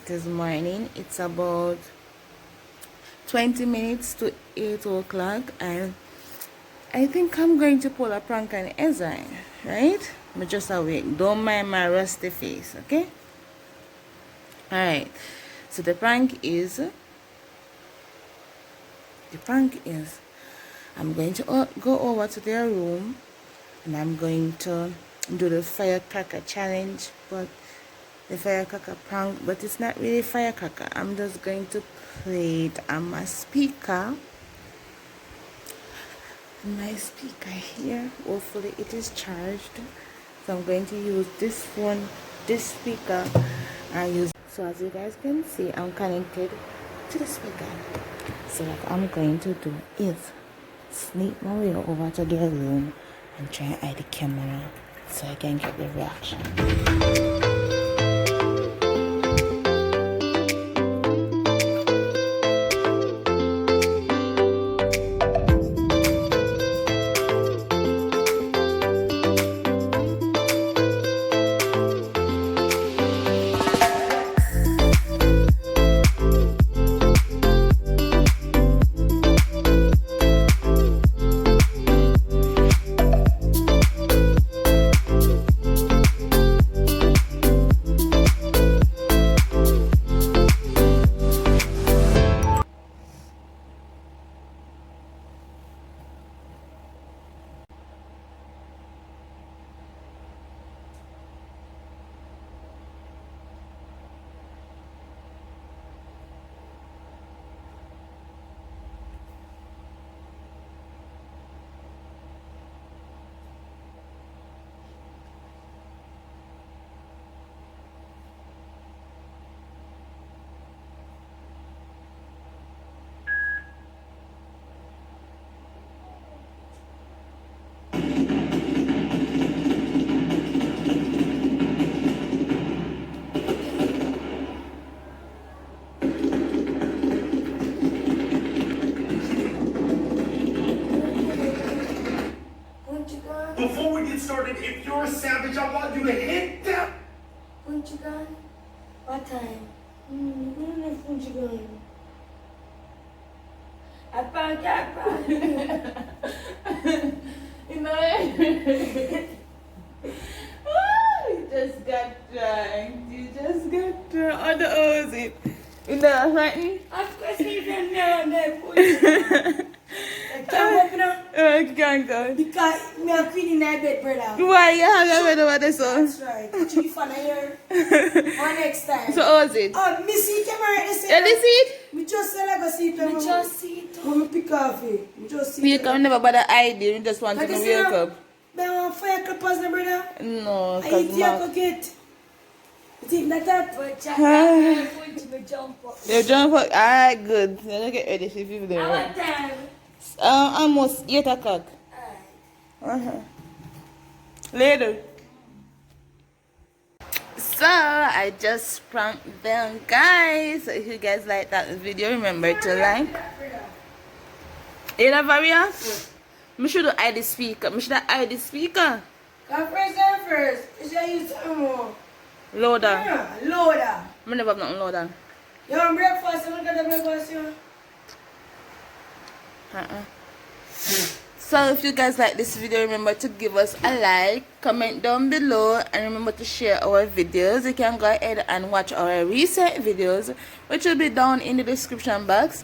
It is morning. It's about 20 minutes to 8 o'clock, and I think I'm going to pull a prank on Ezra, right? I'm just awake. Don't mind my rusty face, okay? Alright. So the prank is I'm going to go over to their room and I'm going to do the firecracker challenge, but the firecracker prank, but it's not really firecracker. I'm just going to play it on my speaker. My speaker here, hopefully it is charged. So I'm going to use this phone, this speaker, and use. So as you guys can see, I'm connected to the speaker. So what I'm going to do is sneak my way over to their room and try and hide the camera so I can get the reaction. Before we get started, if you're a savage, I want you to hit that. Punch gun? What time? When is punch gun? I found. You know, you just got drunk. You just got drunk. Oh, the O's it. You know, right? Of course, even now and then, punch. I can't open up. You can't go. Because me a queen in that bed, brother. Why you have your bed over there, so? That's right. Chief fan here. Or next time. So how's it? Oh, me see camera. You see it? Me just say like a see it. Me just see it. When me pick off it. Me just see You it. can never bother ID. You just want to wake up. But I want firecrackers, no, brother. No, I because eat your pocket. You think that that? you jump up. Alright, good. You don't get ready for people there. What time? Almost 8 o'clock. Later. So I just pranked them, guys. So if you guys like that video, remember to like. You know, Varia? I should hide the speaker. I should hide the speaker. Come first. You should use some more. Loader. Yeah, loader. I never have nothing loader. You want breakfast? I'm going to breakfast, you. So if you guys like this video, remember to give us a like, comment down below, and remember to share our videos. You can go ahead and watch our recent videos, which will be down in the description box.